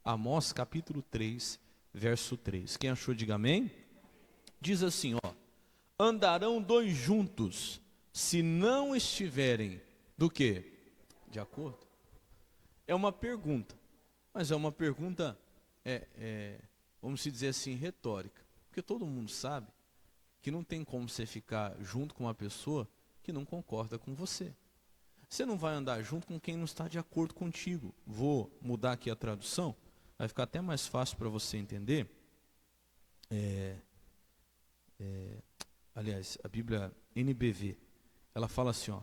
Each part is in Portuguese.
Amós capítulo 3, verso 3. Quem achou, diga amém. Diz assim, ó: andarão dois juntos, se não estiverem, do quê? De acordo? É uma pergunta, mas é uma pergunta, vamos dizer assim, retórica. Porque todo mundo sabe que não tem como você ficar junto com uma pessoa que não concorda com você. Você não vai andar junto com quem não está de acordo contigo. Vou mudar aqui a tradução, vai ficar até mais fácil para você entender. Aliás, a Bíblia NBV, ela fala assim, ó: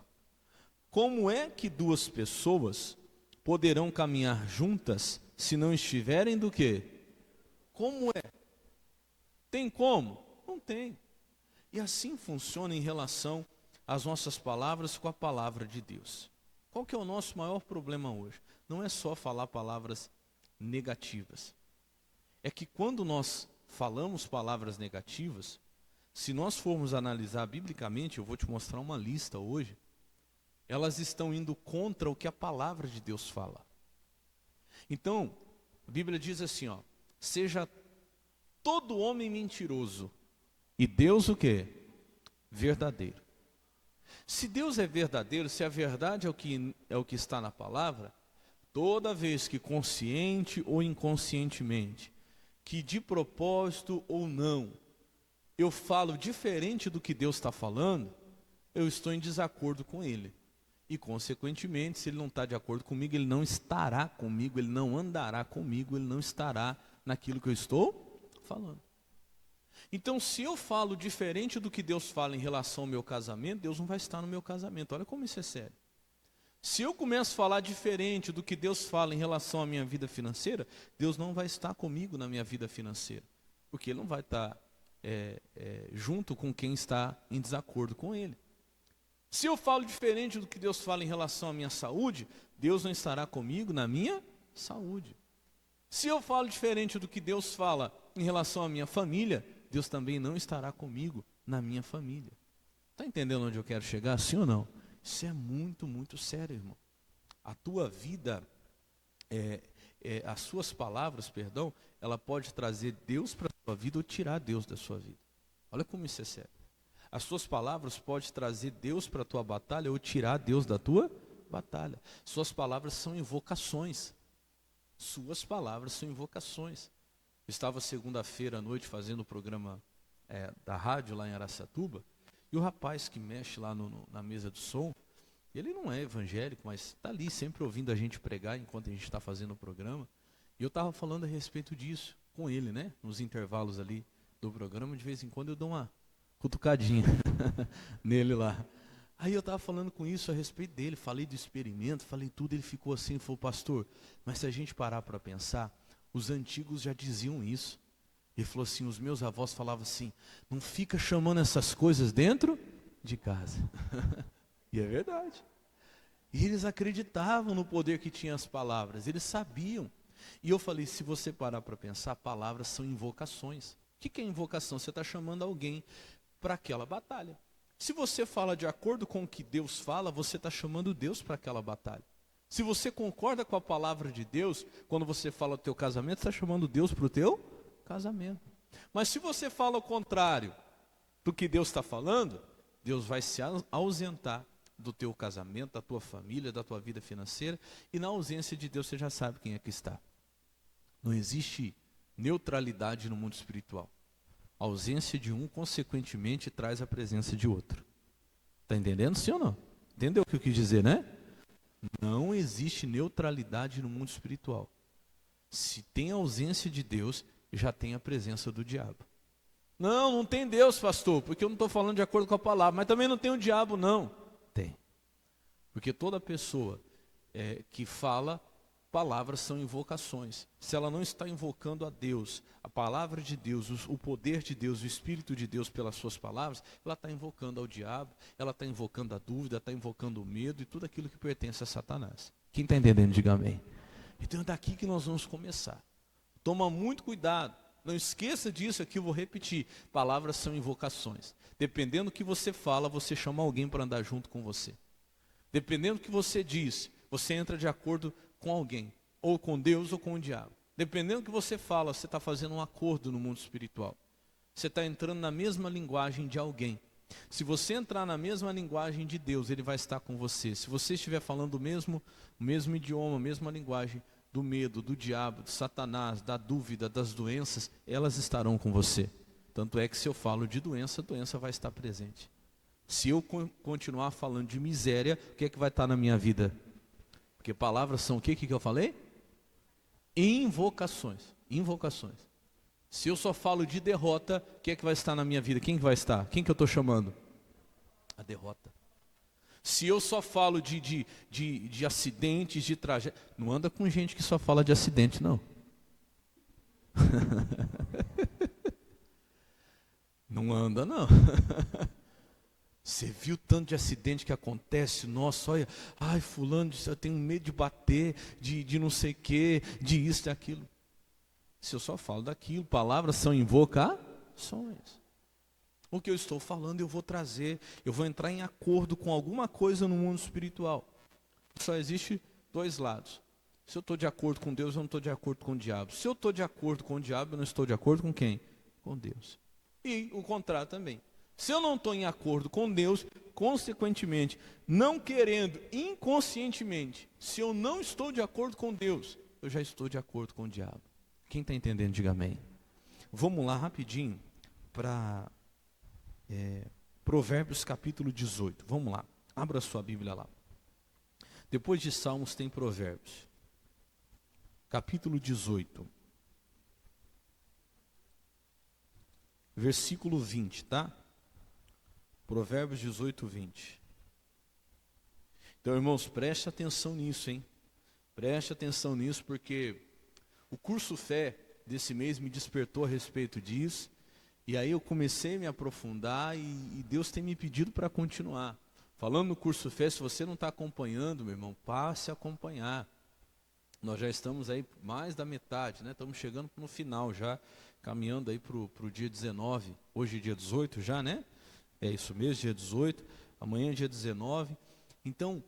como é que duas pessoas poderão caminhar juntas se não estiverem do quê? Como é? Tem como? Não tem. E assim funciona em relação às nossas palavras com a palavra de Deus. Qual que é o nosso maior problema hoje? Não é só falar palavras negativas. É que quando nós falamos palavras negativas, se nós formos analisar biblicamente, eu vou te mostrar uma lista hoje, elas estão indo contra o que a palavra de Deus fala. Então, a Bíblia diz assim, ó: seja todo homem mentiroso, e Deus o quê? Verdadeiro. Se Deus é verdadeiro, se a verdade é o que está na palavra, toda vez que consciente ou inconscientemente, que de propósito ou não, eu falo diferente do que Deus está falando, eu estou em desacordo com Ele. E consequentemente, se Ele não está de acordo comigo, Ele não estará comigo, Ele não andará comigo, Ele não estará naquilo que eu estou falando. Então, se eu falo diferente do que Deus fala em relação ao meu casamento, Deus não vai estar no meu casamento. Olha como isso é sério. Se eu começo a falar diferente do que Deus fala em relação à minha vida financeira, Deus não vai estar comigo na minha vida financeira. Porque Ele não vai estar junto com quem está em desacordo com Ele. Se eu falo diferente do que Deus fala em relação à minha saúde, Deus não estará comigo na minha saúde. Se eu falo diferente do que Deus fala em relação à minha família, Deus também não estará comigo na minha família. Está entendendo onde eu quero chegar? Sim ou não? Isso é muito, muito sério, irmão. A tua vida, as suas palavras, perdão, ela pode trazer Deus para a sua vida ou tirar Deus da sua vida. Olha como isso é sério. As suas palavras podem trazer Deus para a tua batalha ou tirar Deus da tua batalha. Suas palavras são invocações. Suas palavras são invocações. Eu estava segunda-feira à noite fazendo o programa da rádio lá em Araçatuba, e o rapaz que mexe lá na mesa do som, ele não é evangélico, mas está ali sempre ouvindo a gente pregar enquanto a gente está fazendo o programa. E eu estava falando a respeito disso com ele, né? Nos intervalos ali do programa, de vez em quando eu dou uma cutucadinha nele lá. Aí eu estava falando com isso a respeito dele, falei do experimento, falei tudo, ele ficou assim, falou: pastor, mas se a gente parar para pensar, os antigos já diziam isso. Ele falou assim: os meus avós falavam assim, não fica chamando essas coisas dentro de casa. E é verdade. E eles acreditavam no poder que tinha as palavras, eles sabiam. E eu falei, se você parar para pensar, palavras são invocações. O que é invocação? Você está chamando alguém para aquela batalha. Se você fala de acordo com o que Deus fala, você está chamando Deus para aquela batalha. Se você concorda com a palavra de Deus, quando você fala do teu casamento, você está chamando Deus para o teu casamento. Mas se você fala o contrário do que Deus está falando, Deus vai se ausentar do teu casamento, da tua família, da tua vida financeira, e na ausência de Deus você já sabe quem é que está. Não existe neutralidade no mundo espiritual. A ausência de um, consequentemente, traz a presença de outro. Está entendendo, sim ou não? Entendeu o que eu quis dizer, né? Não existe neutralidade no mundo espiritual. Se tem ausência de Deus, já tem a presença do diabo. Não tem Deus, pastor, porque eu não estou falando de acordo com a palavra, mas também não tem o diabo, não. Tem. Porque toda pessoa que fala, palavras são invocações. Se ela não está invocando a Deus, a palavra de Deus, o poder de Deus, o Espírito de Deus pelas suas palavras, ela está invocando ao diabo, ela está invocando a dúvida, está invocando o medo e tudo aquilo que pertence a Satanás. Quem está entendendo, diga amém. Então é daqui que nós vamos começar. Toma muito cuidado. Não esqueça disso aqui, eu vou repetir. Palavras são invocações. Dependendo do que você fala, você chama alguém para andar junto com você. Dependendo do que você diz, você entra de acordo com alguém, ou com Deus ou com o diabo. Dependendo do que você fala, você está fazendo um acordo no mundo espiritual. Você está entrando na mesma linguagem de alguém. Se você entrar na mesma linguagem de Deus, Ele vai estar com você. Se você estiver falando o mesmo idioma, a mesma linguagem do medo, do diabo, de Satanás, da dúvida, das doenças, elas estarão com você. Tanto é que se eu falo de doença, a doença vai estar presente. Se eu continuar falando de miséria, o que é que vai estar na minha vida? Porque palavras são o que eu falei? Invocações. Invocações. Se eu só falo de derrota, o que é que vai estar na minha vida? Quem que vai estar? Quem que eu estou chamando? A derrota. Se eu só falo de acidentes, de tragédia, não anda com gente que só fala de acidente, não. Não anda, não. Você viu tanto de acidente que acontece? Nossa, olha, ai, fulano, eu tenho medo de bater, de não sei o quê, de isso e aquilo. Se eu só falo daquilo, palavras são invocações. O que eu estou falando eu vou trazer, eu vou entrar em acordo com alguma coisa no mundo espiritual. Só existe dois lados. Se eu estou de acordo com Deus, eu não estou de acordo com o diabo. Se eu estou de acordo com o diabo, eu não estou de acordo com quem? Com Deus. E o contrário também. Se eu não estou em acordo com Deus, consequentemente, não querendo, inconscientemente, se eu não estou de acordo com Deus, eu já estou de acordo com o diabo. Quem está entendendo, diga amém. Vamos lá rapidinho para Provérbios capítulo 18. Vamos lá, abra sua Bíblia lá. Depois de Salmos tem Provérbios. Capítulo 18. Versículo 20, tá? Provérbios 18, 20. Então, irmãos, preste atenção nisso, hein? Preste atenção nisso, porque o curso Fé desse mês me despertou a respeito disso. E aí eu comecei a me aprofundar e Deus tem me pedido para continuar. Falando no curso Fé, se você não está acompanhando, meu irmão, passe a acompanhar. Nós já estamos aí mais da metade, né? Estamos chegando no final já, caminhando aí para o dia 19. Hoje é dia 18 já, né? É isso mesmo, dia 18. Amanhã é dia 19. Então,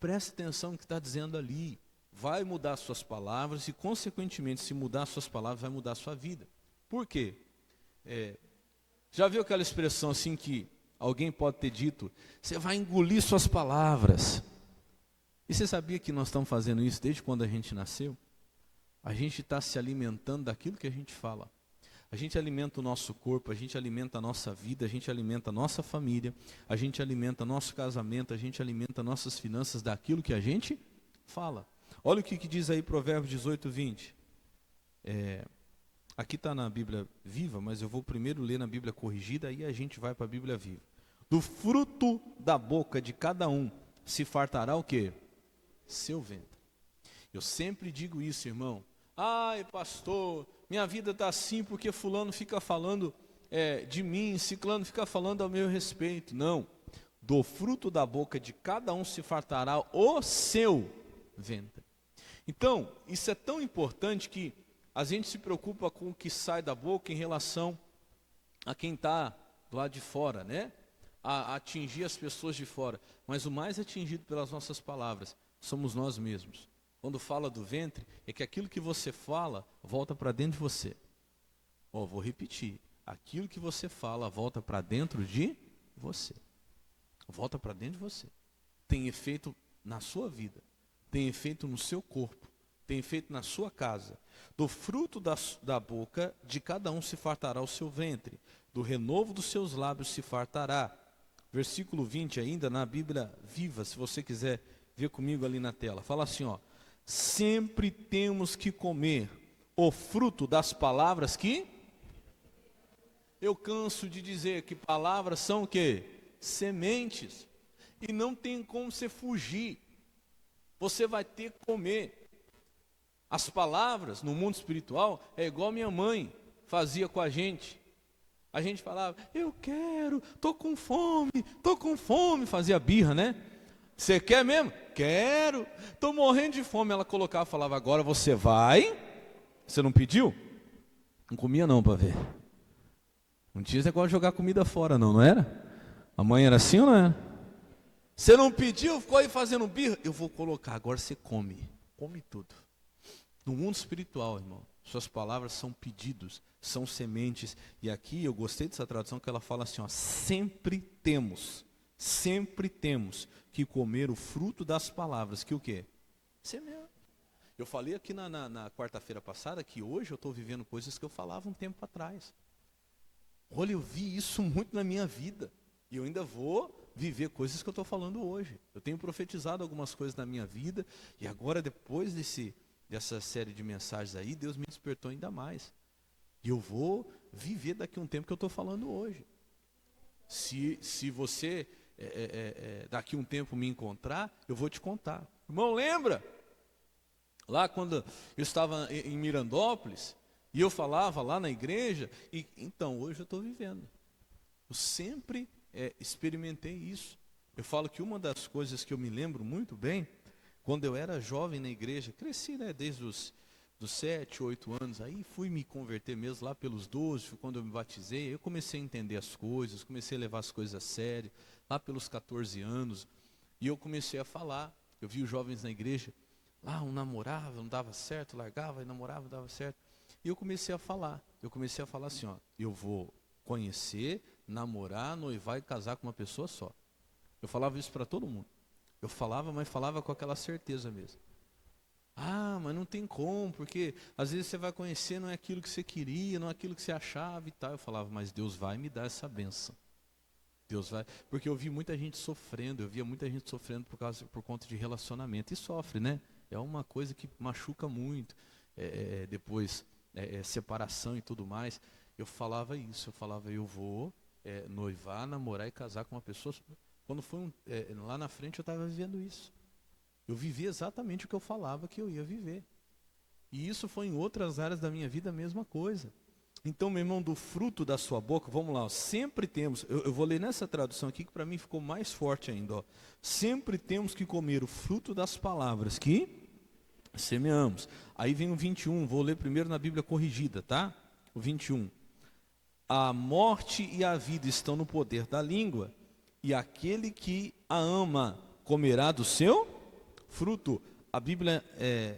preste atenção no que está dizendo ali. Vai mudar suas palavras e, consequentemente, se mudar suas palavras, vai mudar sua vida. Por quê? Já viu aquela expressão assim que alguém pode ter dito, você vai engolir suas palavras. E você sabia que nós estamos fazendo isso desde quando a gente nasceu? A gente está se alimentando daquilo que a gente fala. A gente alimenta o nosso corpo, a gente alimenta a nossa vida, a gente alimenta a nossa família, a gente alimenta nosso casamento, a gente alimenta nossas finanças daquilo que a gente fala. Olha o que diz aí Provérbios 18, 20. Aqui está na Bíblia Viva, mas eu vou primeiro ler na Bíblia Corrigida, aí a gente vai para a Bíblia Viva. Do fruto da boca de cada um se fartará o quê? Seu ventre. Eu sempre digo isso, irmão. Ai, pastor, minha vida está assim porque fulano fica falando de mim, ciclano fica falando ao meu respeito. Não. Do fruto da boca de cada um se fartará o seu ventre. Então, isso é tão importante que a gente se preocupa com o que sai da boca em relação a quem está do lado de fora, né? A atingir as pessoas de fora. Mas o mais atingido pelas nossas palavras somos nós mesmos. Quando fala do ventre, é que aquilo que você fala volta para dentro de você. Vou repetir. Aquilo que você fala volta para dentro de você. Volta para dentro de você. Tem efeito na sua vida. Tem efeito no seu corpo. Tem efeito na sua casa. Do fruto da boca de cada um se fartará o seu ventre. Do renovo dos seus lábios se fartará. Versículo 20 ainda na Bíblia Viva, se você quiser ver comigo ali na tela. Fala assim, sempre temos que comer o fruto das palavras que... Eu canso de dizer que palavras são o quê? Sementes. E não tem como você fugir. Você vai ter que comer. As palavras no mundo espiritual é igual minha mãe fazia com a gente. A gente falava, eu quero, tô com fome, fazia birra, né? Você quer mesmo? Quero, tô morrendo de fome. Ela colocava, falava, agora você vai. Você não pediu? Não comia não para ver. Não tinha esse negócio de jogar comida fora não era? A mãe era assim ou não era? Você não pediu, ficou aí fazendo birra? Eu vou colocar, agora você come tudo. No mundo espiritual, irmão, suas palavras são pedidos, são sementes. E aqui eu gostei dessa tradução que ela fala assim, ó, sempre temos que comer o fruto das palavras. Que o quê? Semear. Eu falei aqui na quarta-feira passada que hoje eu estou vivendo coisas que eu falava um tempo atrás. Olha, eu vi isso muito na minha vida. E eu ainda vou viver coisas que eu estou falando hoje. Eu tenho profetizado algumas coisas na minha vida. E agora, depois dessa série de mensagens aí, Deus me despertou ainda mais. E eu vou viver daqui a um tempo que eu estou falando hoje. Se você daqui a um tempo me encontrar, eu vou te contar. Irmão, lembra? Lá quando eu estava em Mirandópolis, e eu falava lá na igreja, e então hoje eu estou vivendo. Eu sempre experimentei isso. Eu falo que uma das coisas que eu me lembro muito bem, quando eu era jovem na igreja, cresci, né, desde dos 7, 8 anos, aí fui me converter mesmo lá pelos 12, foi quando eu me batizei, aí eu comecei a entender as coisas, comecei a levar as coisas a sério, lá pelos 14 anos, e eu comecei a falar. Eu vi os jovens na igreja, lá um namorava, não dava certo, largava, e namorava, não dava certo. E eu comecei a falar assim, ó, eu vou conhecer, namorar, noivar e casar com uma pessoa só. Eu falava isso para todo mundo. Eu falava, mas falava com aquela certeza mesmo. Ah, mas não tem como, porque às vezes você vai conhecer, não é aquilo que você queria, não é aquilo que você achava e tal. Eu falava, mas Deus vai me dar essa bênção. Deus vai, porque eu vi muita gente sofrendo, por conta de relacionamento. E sofre, né? É uma coisa que machuca muito, depois separação e tudo mais. Eu falava isso, eu vou noivar, namorar e casar com uma pessoa. Quando foi lá na frente eu estava vivendo isso. Eu vivi exatamente o que eu falava que eu ia viver. E isso foi em outras áreas da minha vida a mesma coisa. Então, meu irmão, do fruto da sua boca, vamos lá, ó, sempre temos, eu vou ler nessa tradução aqui que para mim ficou mais forte ainda. Ó, sempre temos que comer o fruto das palavras que semeamos. Aí vem o 21, vou ler primeiro na Bíblia corrigida, tá? O 21. A morte e a vida estão no poder da língua, e aquele que a ama comerá do seu fruto. A Bíblia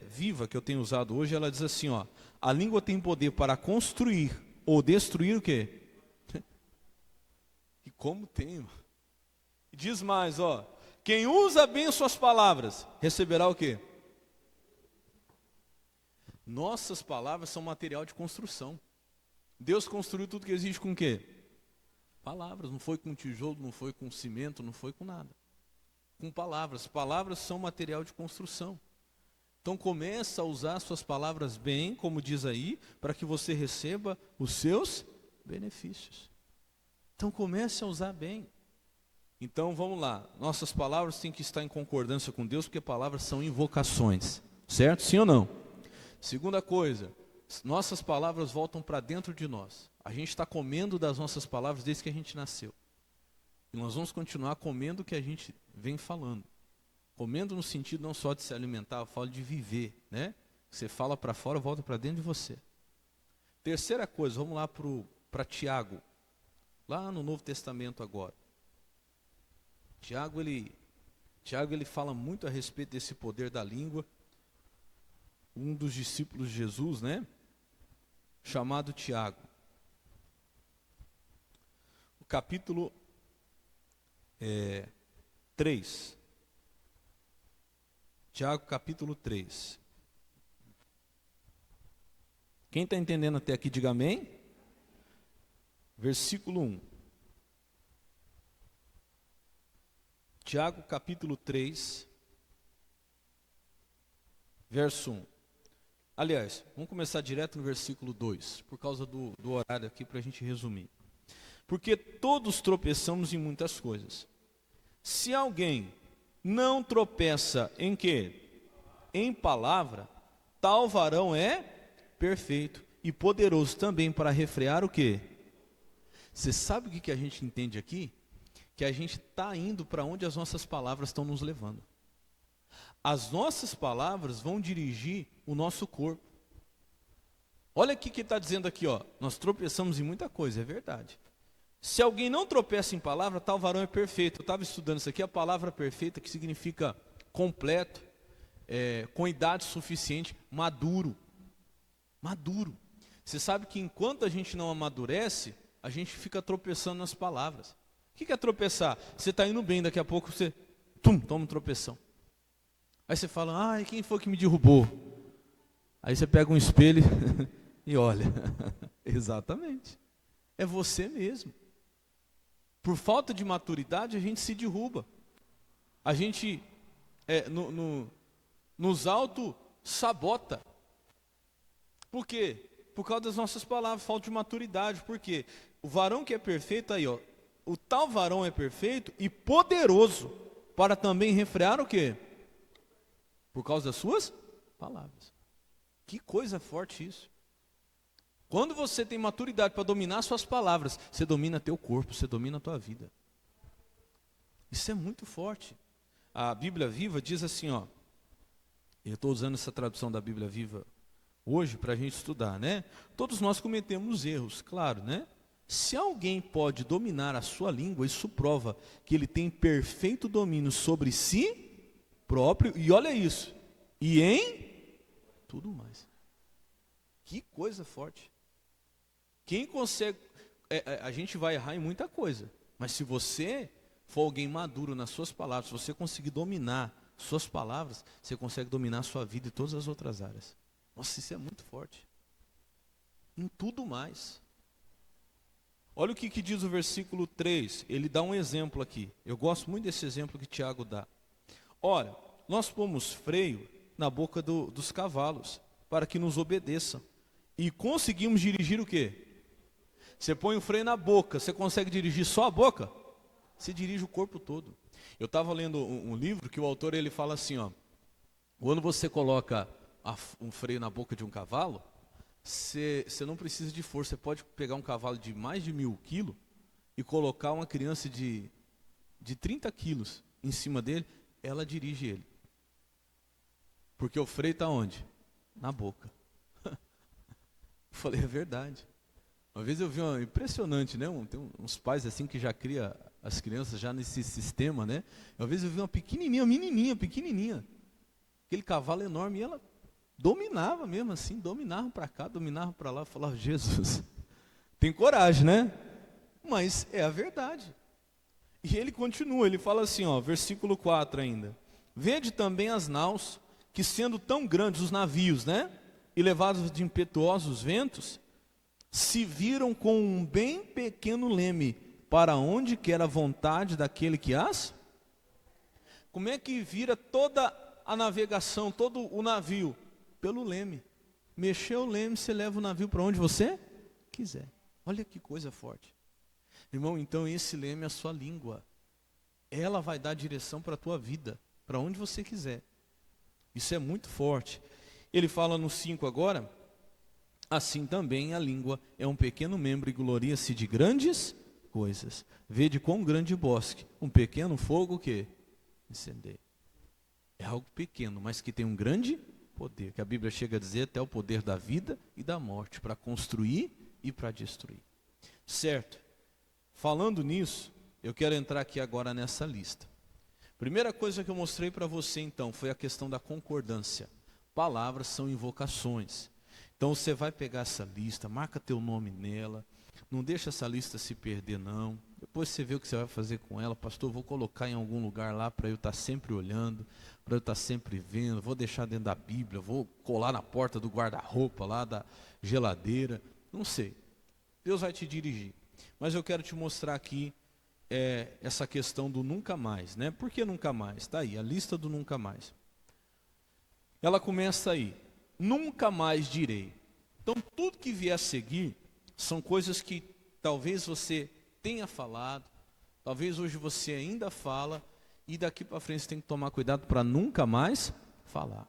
viva que eu tenho usado hoje, ela diz assim, ó, a língua tem poder para construir ou destruir o quê? E como tem? Diz mais, ó, quem usa bem suas palavras, receberá o quê? Nossas palavras são material de construção. Deus construiu tudo que existe com o quê? Palavras, não foi com tijolo, não foi com cimento, não foi com nada. Com palavras. Palavras são material de construção. Então começa a usar suas palavras bem, como diz aí, para que você receba os seus benefícios. Então comece a usar bem. Então vamos lá, nossas palavras têm que estar em concordância com Deus, porque palavras são invocações, certo? Sim ou não? Segunda coisa, nossas palavras voltam para dentro de nós. A gente está comendo das nossas palavras desde que a gente nasceu. E nós vamos continuar comendo o que a gente vem falando. Comendo no sentido não só de se alimentar, eu falo de viver, né? Você fala para fora, volta para dentro de você. Terceira coisa, vamos lá para Tiago, lá no Novo Testamento agora. Tiago ele fala muito a respeito desse poder da língua. Um dos discípulos de Jesus, né? Chamado Tiago. O capítulo 3. Tiago, capítulo 3. Quem está entendendo até aqui, diga amém. Versículo 1. Tiago, capítulo 3, verso 1. Aliás, vamos começar direto no versículo 2, por causa do horário aqui, para a gente resumir. Porque todos tropeçamos em muitas coisas. Se alguém não tropeça em quê? Em palavra, tal varão é perfeito e poderoso também para refrear o quê? Você sabe o que a gente entende aqui? Que a gente está indo para onde as nossas palavras estão nos levando. As nossas palavras vão dirigir o nosso corpo. Olha o que está dizendo aqui, ó. Nós tropeçamos em muita coisa, é verdade. Se alguém não tropeça em palavra, tal varão é perfeito. Eu estava estudando isso aqui, a palavra perfeita, que significa completo, com idade suficiente, maduro. Maduro. Você sabe que enquanto a gente não amadurece, a gente fica tropeçando nas palavras. O que é tropeçar? Você está indo bem, daqui a pouco você toma um tropeção. Aí você fala, ai, quem foi que me derrubou? Aí você pega um espelho e olha. Exatamente. É você mesmo. Por falta de maturidade, a gente se derruba. A gente nos auto-sabota. Por quê? Por causa das nossas palavras, falta de maturidade. Por quê? O varão que é perfeito, aí ó, o tal varão é perfeito e poderoso para também refrear o quê? Por causa das suas palavras. Que coisa forte isso. Quando você tem maturidade para dominar suas palavras, você domina teu corpo, você domina a tua vida. Isso é muito forte. A Bíblia Viva diz assim, ó. Eu estou usando essa tradução da Bíblia Viva hoje para a gente estudar, né? Todos nós cometemos erros, claro, né? Se alguém pode dominar a sua língua, isso prova que ele tem perfeito domínio sobre si próprio, e olha isso, e em tudo mais. Que coisa forte. Quem consegue, a gente vai errar em muita coisa, mas se você for alguém maduro nas suas palavras, se você conseguir dominar suas palavras, você consegue dominar a sua vida e todas as outras áreas. Nossa, isso é muito forte. Em tudo mais. Olha o que diz o versículo 3, ele dá um exemplo aqui. Eu gosto muito desse exemplo que Tiago dá. Ora, nós pomos freio na boca dos cavalos, para que nos obedeçam. E conseguimos dirigir o quê? Você põe o freio na boca, você consegue dirigir só a boca? Você dirige o corpo todo. Eu estava lendo um livro que o autor ele fala assim, ó, quando você coloca um freio na boca de um cavalo, você não precisa de força. Você pode pegar um cavalo de mais de 1000 quilos e colocar uma criança de 30 quilos em cima dele, ela dirige ele. Porque o freio está onde? Na boca. Eu falei, é verdade. Uma vez eu vi impressionante, né? Tem uns pais assim que já cria as crianças já nesse sistema, né? Uma vez eu vi uma pequenininha. Aquele cavalo enorme, e ela dominava mesmo assim, dominava para cá, dominava para lá. Eu falava, Jesus, tem coragem, né? Mas é a verdade. E ele continua, ele fala assim, ó, versículo 4 ainda. Vede também as naus, que sendo tão grandes os navios, né? E levados de impetuosos ventos, se viram com um bem pequeno leme, para onde quer a vontade daquele que as... Como é que vira toda a navegação, todo o navio? Pelo leme. Mexeu o leme, você leva o navio para onde você quiser. Olha que coisa forte. Irmão, então esse leme é a sua língua. Ela vai dar direção para a tua vida, para onde você quiser. Isso é muito forte. Ele fala no 5 agora, assim também a língua é um pequeno membro e gloria-se de grandes coisas. Vede quão grande bosque, um pequeno fogo que incendeia. É algo pequeno, mas que tem um grande poder, que a Bíblia chega a dizer até o poder da vida e da morte, para construir e para destruir. Certo? Falando nisso, eu quero entrar aqui agora nessa lista. Primeira coisa que eu mostrei para você então, foi a questão da concordância. Palavras são invocações. Então você vai pegar essa lista, marca teu nome nela, não deixa essa lista se perder não. Depois você vê o que você vai fazer com ela. Pastor, vou colocar em algum lugar lá para eu estar sempre olhando, para eu estar sempre vendo, vou deixar dentro da Bíblia, vou colar na porta do guarda-roupa lá, da geladeira, não sei. Deus vai te dirigir. Mas eu quero te mostrar aqui essa questão do nunca mais, né? Por que nunca mais? Está aí, a lista do nunca mais. Ela começa aí, nunca mais direi. Então tudo que vier a seguir são coisas que talvez você tenha falado, talvez hoje você ainda fala, e daqui para frente você tem que tomar cuidado para nunca mais falar.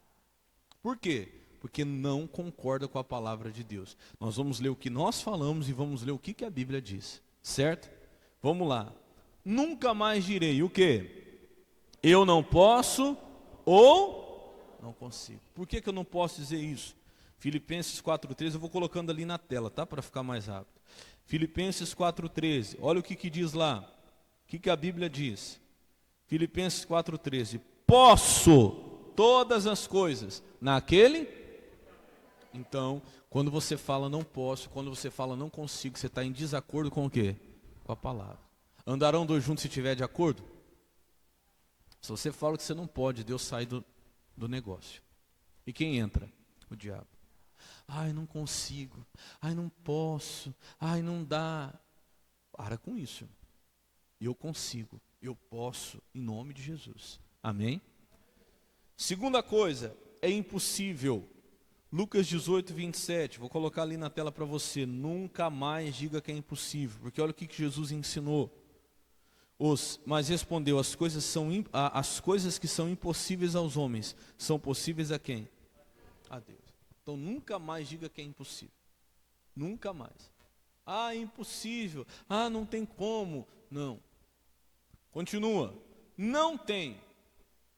Por quê? Porque não concorda com a palavra de Deus. Nós vamos ler o que nós falamos e vamos ler o que a Bíblia diz, certo? Vamos lá. Nunca mais direi o quê? Eu não posso ou não consigo. Por que eu não posso dizer isso? Filipenses 4,13, eu vou colocando ali na tela, tá? Para ficar mais rápido. Filipenses 4,13, olha o que diz lá. O que a Bíblia diz? Filipenses 4,13, posso todas as coisas naquele. Então, quando você fala não posso, quando você fala não consigo, você está em desacordo com o quê? Com a palavra. Andarão dois juntos se estiver de acordo? Se você fala que você não pode, Deus sai do negócio. E quem entra? O diabo. Ai, não consigo. Ai, não posso. Ai, não dá. Para com isso. Eu consigo. Eu posso, em nome de Jesus. Amém? Segunda coisa, é impossível. Lucas 18, 27, vou colocar ali na tela para você. Nunca mais diga que é impossível, porque olha o que Jesus ensinou. Mas respondeu, as coisas que são impossíveis aos homens, são possíveis a quem? A Deus. Então nunca mais diga que é impossível. Nunca mais. Ah, é impossível. Ah, não tem como. Não. Continua. Não tem.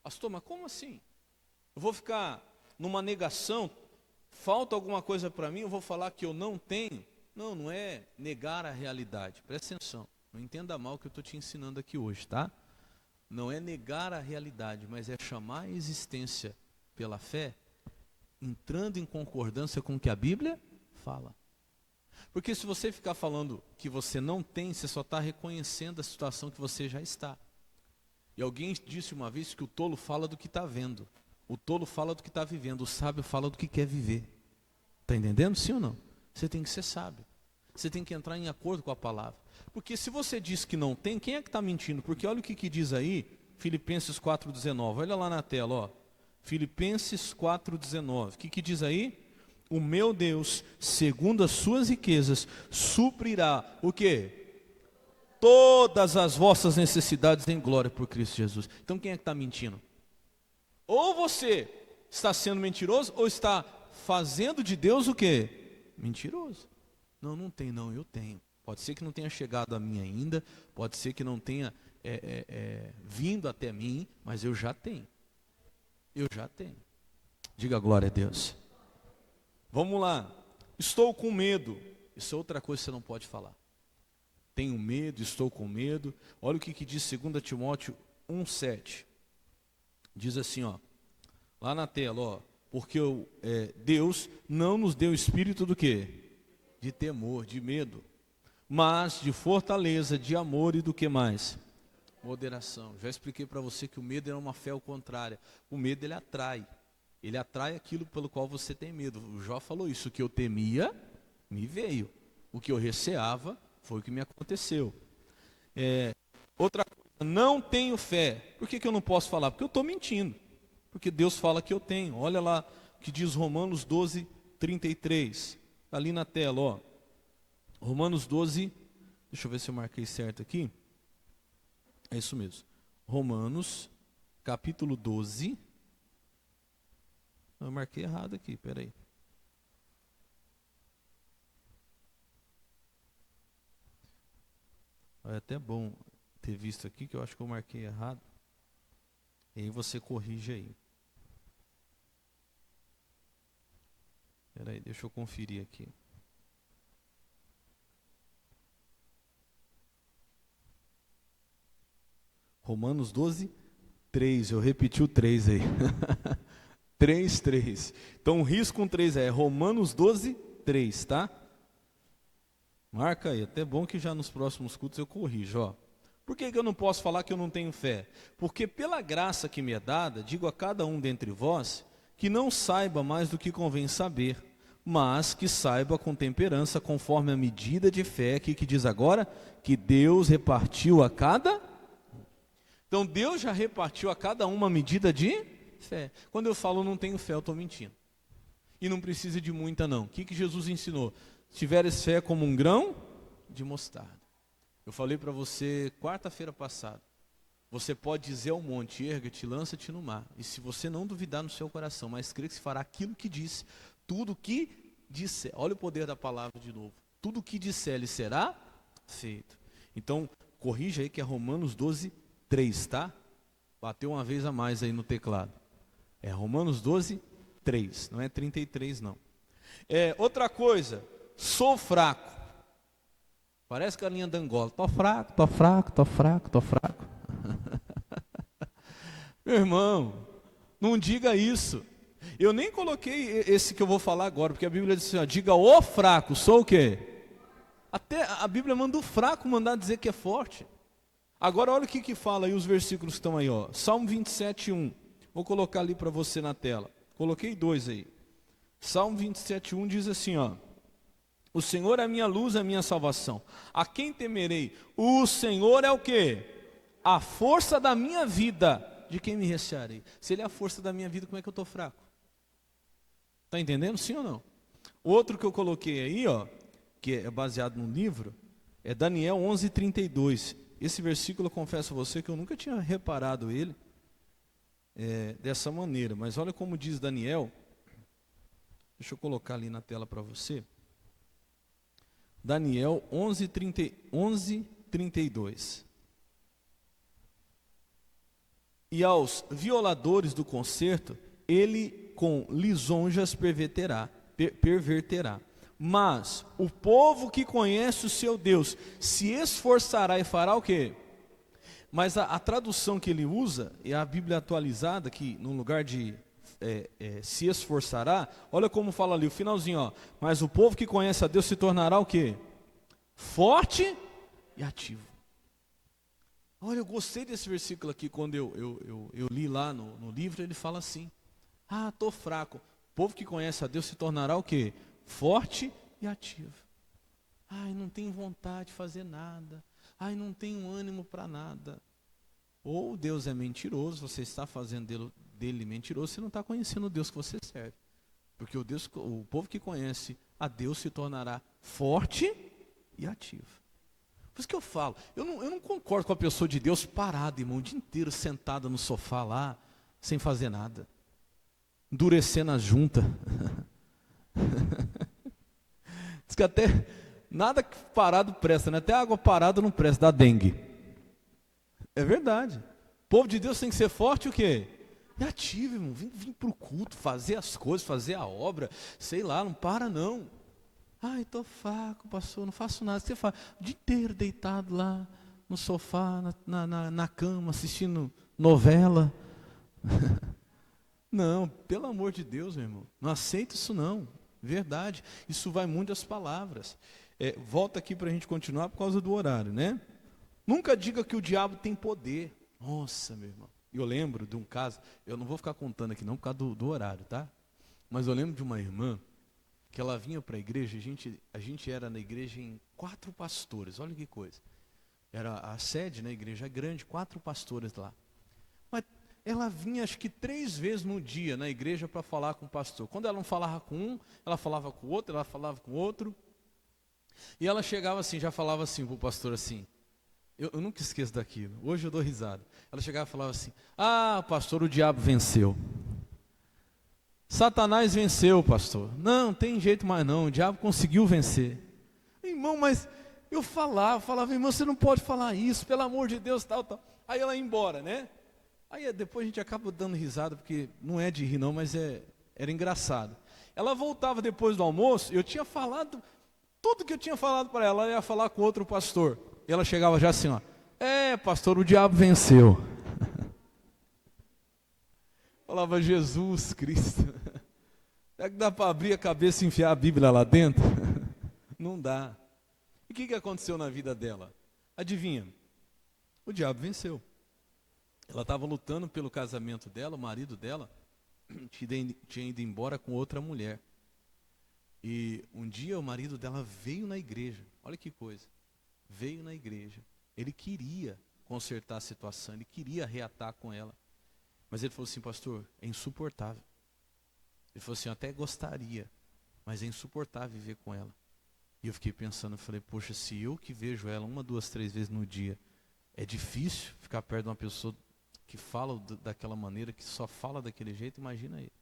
Pastor, mas como assim? Eu vou ficar numa negação? Falta alguma coisa para mim? Eu vou falar que eu não tenho? Não, não é negar a realidade. Presta atenção. Não entenda mal o que eu estou te ensinando aqui hoje, tá? Não é negar a realidade, mas é chamar a existência pela fé, entrando em concordância com o que a Bíblia fala. Porque se você ficar falando que você não tem, você só está reconhecendo a situação que você já está. E alguém disse uma vez que o tolo fala do que está vendo. O tolo fala do que está vivendo. O sábio fala do que quer viver. Está entendendo? Sim ou não? Você tem que ser sábio. Você tem que entrar em acordo com a palavra. Porque se você diz que não tem, quem é que está mentindo? Porque olha o que diz aí, Filipenses 4,19. Olha lá na tela, ó. Filipenses 4,19. O que diz aí? O meu Deus, segundo as suas riquezas, suprirá o quê? Todas as vossas necessidades em glória por Cristo Jesus. Então quem é que está mentindo? Ou você está sendo mentiroso, ou está fazendo de Deus o quê? Mentiroso. Não, não tem não, eu tenho. Pode ser que não tenha chegado a mim ainda, pode ser que não tenha vindo até mim, mas eu já tenho. Eu já tenho. Diga glória a Deus. Vamos lá. Estou com medo. Isso é outra coisa que você não pode falar. Tenho medo, estou com medo. Olha o que diz 2 Timóteo 1,7. Diz assim, ó. Lá na tela, ó. Porque Deus não nos deu espírito do quê? De temor, de medo. Mas de fortaleza, de amor e do que mais? Moderação. Já expliquei para você que o medo é uma fé ao contrário. O medo ele atrai. Ele atrai aquilo pelo qual você tem medo. O Jó falou isso. O que eu temia, me veio. O que eu receava, foi o que me aconteceu. Outra coisa, não tenho fé. Por que eu não posso falar? Porque eu estou mentindo. Porque Deus fala que eu tenho. Olha lá o que diz Romanos 12, 33. Está ali na tela, ó. Romanos 12, deixa eu ver se eu marquei certo aqui. É isso mesmo. Romanos, capítulo 12. Eu marquei errado aqui, peraí. É até bom ter visto aqui, que eu acho que eu marquei errado. E aí você corrige aí. Peraí, deixa eu conferir aqui. Romanos 12, 3. Eu repeti o 3 aí. 3, 3. Então, risco com 3 é Romanos 12, 3, tá? Marca aí. Até bom que já nos próximos cultos eu corrijo, ó. Por que eu não posso falar que eu não tenho fé? Porque pela graça que me é dada, digo a cada um dentre vós, que não saiba mais do que convém saber, mas que saiba com temperança, conforme a medida de fé, que diz agora, que Deus repartiu a cada. Então Deus já repartiu a cada um uma medida de fé. Quando eu falo não tenho fé, eu estou mentindo. E não precisa de muita não. O que Jesus ensinou? Se tiveres fé como um grão de mostarda. Eu falei para você quarta-feira passada. Você pode dizer ao monte, erga-te, lança-te no mar. E se você não duvidar no seu coração, mas crer que se fará aquilo que disse, tudo que disser, olha o poder da palavra de novo. Tudo que disser lhe será feito. Então, corrija aí que é Romanos 12, 3, tá? Bateu uma vez a mais aí no teclado. É Romanos 12, 3. Não é 33, não. Outra coisa, sou fraco. Parece galinha da Angola. Tô fraco, tô fraco, tô fraco, tô fraco. Meu irmão, Não diga isso. Eu nem coloquei esse que eu vou falar agora, porque a Bíblia diz assim, ó, diga o fraco, sou o quê? Até a Bíblia manda o fraco mandar dizer que é forte. Agora olha o que fala aí os versículos que estão aí, ó. Salmo 27:1. Vou colocar ali para você na tela. Coloquei 2 aí. Salmo 27:1 diz assim, ó: o Senhor é a minha luz, é a minha salvação. A quem temerei? O Senhor é o quê? A força da minha vida. De quem me recearei? Se Ele é a força da minha vida, como é que eu estou fraco? Está entendendo? Sim ou não? O outro que eu coloquei aí, ó, que é baseado num livro, é Daniel 11:32. Esse versículo eu confesso a você que eu nunca tinha reparado ele dessa maneira. Mas olha como diz Daniel. Deixa eu colocar ali na tela para você. Daniel 11:32. E aos violadores do concerto, ele com lisonjas perverterá. Mas o povo que conhece o seu Deus se esforçará e fará o quê? Mas a tradução que ele usa é a Bíblia atualizada, que no lugar de se esforçará, olha como fala ali, o finalzinho, ó. Mas o povo que conhece a Deus se tornará o quê? Forte e ativo. Olha, eu gostei desse versículo aqui, quando eu li lá no livro, ele fala assim, estou fraco. O povo que conhece a Deus se tornará o quê? Forte e ativo. Não tenho vontade de fazer nada. Não tenho ânimo para nada. Ou Deus é mentiroso, você está fazendo dele mentiroso, você não está conhecendo o Deus que você serve. Porque o povo que conhece a Deus se tornará forte e ativo. Por isso que eu falo, eu não concordo com a pessoa de Deus parada, irmão, o dia inteiro sentada no sofá lá, sem fazer nada. Endurecendo a junta. Diz que até nada parado presta, né? Até água parada não presta, dá dengue. É verdade. O povo de Deus tem que ser forte o quê? E ativo, irmão. Vim para o culto, fazer as coisas, fazer a obra. Sei lá, não para não. Estou fraco, pastor, não faço nada. Você faz o dia inteiro deitado lá no sofá, na cama, assistindo novela. Não, pelo amor de Deus, meu irmão. Não aceito isso não. Verdade. Isso vai muito às palavras. Volta aqui para a gente continuar por causa do horário, né? Nunca diga que o diabo tem poder. Nossa, meu irmão. Eu lembro de um caso, eu não vou ficar contando aqui não por causa do horário, tá? Mas eu lembro de uma irmã que ela vinha para a igreja, a gente era na igreja em 4 pastores, olha que coisa. Era a sede, né, igreja grande, 4 pastores lá. Mas ela vinha acho que 3 vezes no dia na igreja para falar com o pastor. Quando ela não falava com um, ela falava com o outro, ela falava com o outro. E ela chegava assim, já falava assim para o pastor assim, eu nunca esqueço daquilo, hoje eu dou risada. Ela chegava e falava assim, pastor, o diabo venceu. Satanás venceu, pastor. Não tem jeito mais não, o diabo conseguiu vencer. Irmão, mas eu falava, irmão, você não pode falar isso, pelo amor de Deus, tal. Aí ela ia embora, né? Aí depois a gente acaba dando risada, porque não é de rir não, mas era engraçado. Ela voltava depois do almoço, eu tinha falado, tudo que eu tinha falado para ela, ela ia falar com outro pastor. E ela chegava já assim, ó, pastor, o diabo venceu. Falava, Jesus Cristo. Será que dá para abrir a cabeça e enfiar a Bíblia lá dentro? Não dá. E o que aconteceu na vida dela? Adivinha? O diabo venceu. Ela estava lutando pelo casamento dela, o marido dela tinha ido embora com outra mulher. E um dia o marido dela veio na igreja. Olha que coisa. Veio na igreja. Ele queria consertar a situação, ele queria reatar com ela. Mas ele falou assim, pastor, é insuportável. Ele falou assim, eu até gostaria, mas é insuportável viver com ela. E eu fiquei pensando, eu falei, poxa, se eu que vejo ela 1, 2, 3 vezes no dia, é difícil ficar perto de uma pessoa que fala daquela maneira, que só fala daquele jeito, imagina ele.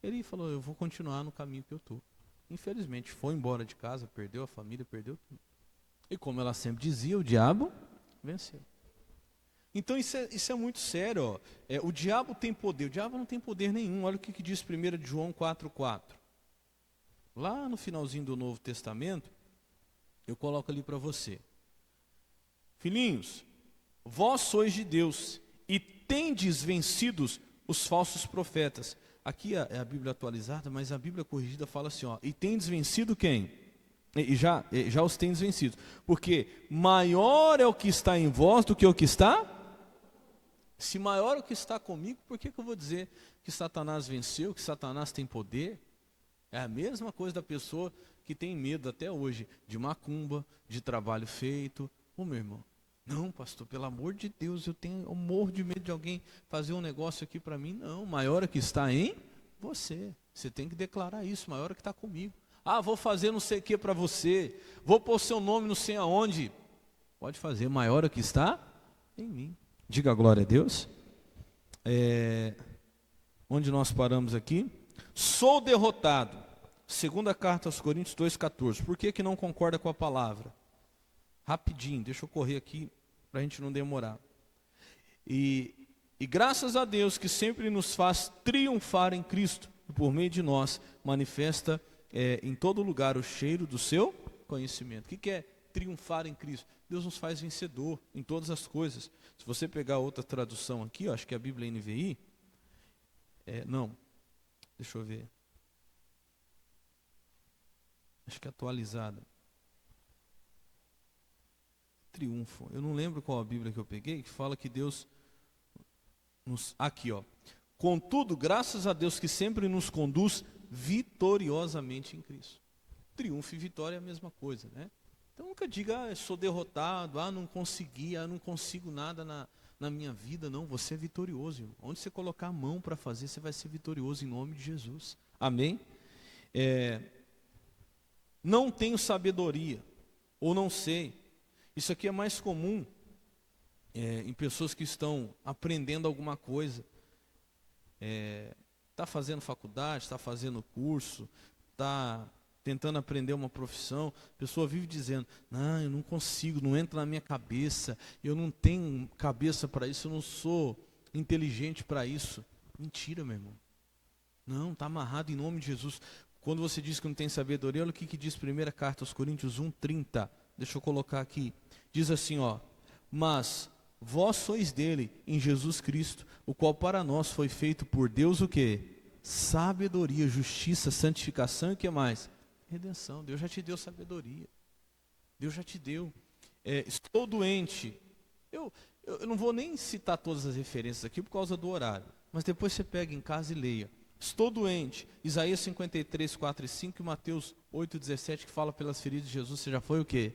Ele falou, eu vou continuar no caminho que eu estou. Infelizmente, foi embora de casa, perdeu a família, perdeu tudo. E como ela sempre dizia, o diabo venceu. Então isso é muito sério. Ó. O diabo tem poder, o diabo não tem poder nenhum. Olha o que diz 1 João 4,4. Lá no finalzinho do Novo Testamento, eu coloco ali para você. Filhinhos, vós sois de Deus e tendes vencidos, os falsos profetas. Aqui é a Bíblia atualizada, mas a Bíblia corrigida fala assim, ó, e tendes vencido quem? Já os tendes vencido. Porque maior é o que está em vós do que o que está? Se maior é o que está comigo, por que eu vou dizer que Satanás venceu, que Satanás tem poder? É a mesma coisa da pessoa que tem medo até hoje de macumba, de trabalho feito. Ô meu irmão, não pastor, pelo amor de Deus, eu morro de medo de alguém fazer um negócio aqui para mim. Não, maior é que está em você. Você tem que declarar isso, maior é que está comigo. Ah, vou fazer não sei o que para você, vou pôr seu nome não sei aonde. Pode fazer, maior é que está em mim. Diga glória a Deus. Onde nós paramos aqui? Sou derrotado. Segunda carta aos Coríntios 2,14. Por que não concorda com a palavra? Rapidinho, deixa eu correr aqui para a gente não demorar. E graças a Deus que sempre nos faz triunfar em Cristo, e por meio de nós manifesta em todo lugar o cheiro do seu conhecimento. O que é triunfar em Cristo? Deus nos faz vencedor em todas as coisas. Se você pegar outra tradução aqui, acho que é a Bíblia NVI, não, deixa eu ver. Acho que é atualizada. Triunfo. Eu não lembro qual a Bíblia que eu peguei, que fala que Deus aqui, ó. Contudo, graças a Deus que sempre nos conduz vitoriosamente em Cristo. Triunfo e vitória é a mesma coisa, né? Então nunca diga, sou derrotado, não consegui, não consigo nada na minha vida. Não, você é vitorioso, irmão. Onde você colocar a mão para fazer, você vai ser vitorioso em nome de Jesus. Amém? Não tenho sabedoria, ou não sei. Isso aqui é mais comum em pessoas que estão aprendendo alguma coisa. Está fazendo faculdade, está fazendo curso, está tentando aprender uma profissão. A pessoa vive dizendo, não, eu não consigo, não entra na minha cabeça, eu não tenho cabeça para isso, eu não sou inteligente para isso. Mentira, meu irmão. Não, está amarrado em nome de Jesus. Quando você diz que não tem sabedoria, olha o que diz 1 carta aos Coríntios 1:30. Deixa eu colocar aqui. Diz assim, ó, mas vós sois dele, em Jesus Cristo, o qual para nós foi feito por Deus o quê? Sabedoria, justiça, santificação e o que mais? Redenção. Deus já te deu sabedoria. Deus já te deu. Estou doente. Eu não vou nem citar todas as referências aqui por causa do horário, mas depois você pega em casa e leia. Estou doente. Isaías 53, 4 e 5 e Mateus 8, 17, que fala pelas feridas de Jesus, você já foi o quê?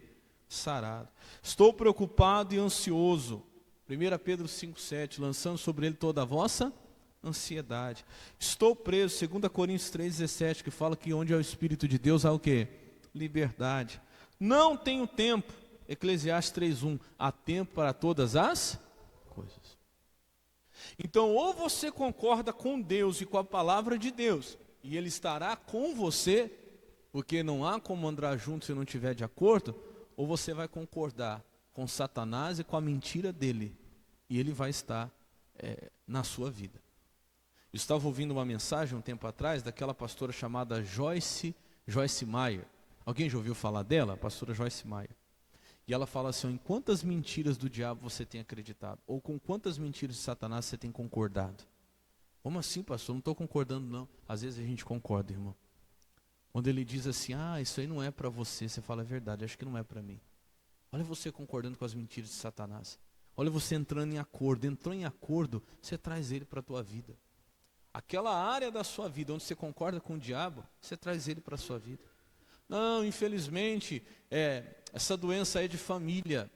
Sarado. Estou preocupado e ansioso. 1 Pedro 5, 7, lançando sobre ele toda a vossa ansiedade. Estou preso. 2 Coríntios 3, 17, que fala que onde é o Espírito de Deus há o quê? Liberdade. Não tenho tempo. Eclesiastes 3:1, há tempo para todas as coisas. Então, ou você concorda com Deus e com a palavra de Deus, e Ele estará com você, porque não há como andar junto se não estiver de acordo, ou você vai concordar com Satanás e com a mentira dele, e ele vai estar na sua vida. Eu estava ouvindo uma mensagem um tempo atrás daquela pastora chamada Joyce Meyer. Alguém já ouviu falar dela? A pastora Joyce Meyer. E ela fala assim, em quantas mentiras do diabo você tem acreditado? Ou com quantas mentiras de Satanás você tem concordado? Como assim, pastor? Não estou concordando não. Às vezes a gente concorda, irmão. Quando ele diz assim, isso aí não é para você, você fala, é verdade, acho que não é para mim. Olha você concordando com as mentiras de Satanás. Olha você entrando em acordo. Entrou em acordo, você traz ele para a tua vida. Aquela área da sua vida onde você concorda com o diabo, você traz ele para a sua vida. Não, infelizmente, essa doença é de família,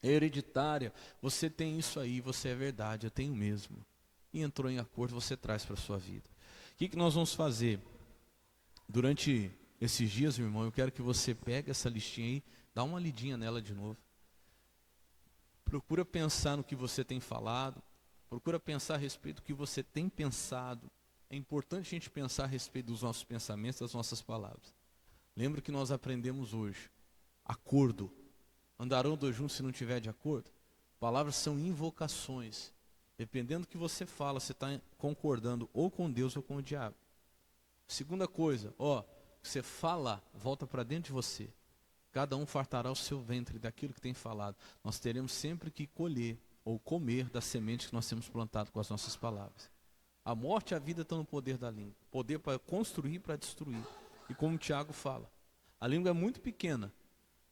é hereditária. Você tem isso aí, você é verdade, eu tenho mesmo. E entrou em acordo, você traz para a sua vida. O que nós vamos fazer? Durante esses dias, meu irmão, eu quero que você pegue essa listinha aí, dá uma lidinha nela de novo. Procura pensar no que você tem falado, procura pensar a respeito do que você tem pensado. É importante a gente pensar a respeito dos nossos pensamentos, das nossas palavras. Lembra que nós aprendemos hoje, acordo. Andarão dois juntos se não tiver de acordo? Palavras são invocações. Dependendo do que você fala, você está concordando ou com Deus ou com o diabo. Segunda coisa, você fala, volta para dentro de você. Cada um fartará o seu ventre daquilo que tem falado. Nós teremos sempre que colher ou comer das sementes que nós temos plantado com as nossas palavras. A morte e a vida estão no poder da língua. Poder para construir e para destruir. E como o Tiago fala, a língua é muito pequena,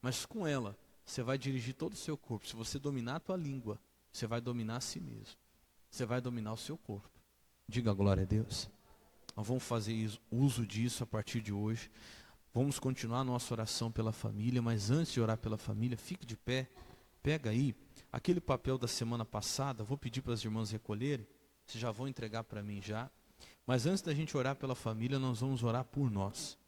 mas com ela você vai dirigir todo o seu corpo. Se você dominar a tua língua, você vai dominar a si mesmo. Você vai dominar o seu corpo. Diga glória a Deus. Nós vamos fazer uso disso a partir de hoje. Vamos continuar a nossa oração pela família, mas antes de orar pela família, fique de pé. Pega aí aquele papel da semana passada, vou pedir para as irmãs recolherem. Vocês já vão entregar para mim já. Mas antes da gente orar pela família, nós vamos orar por nós.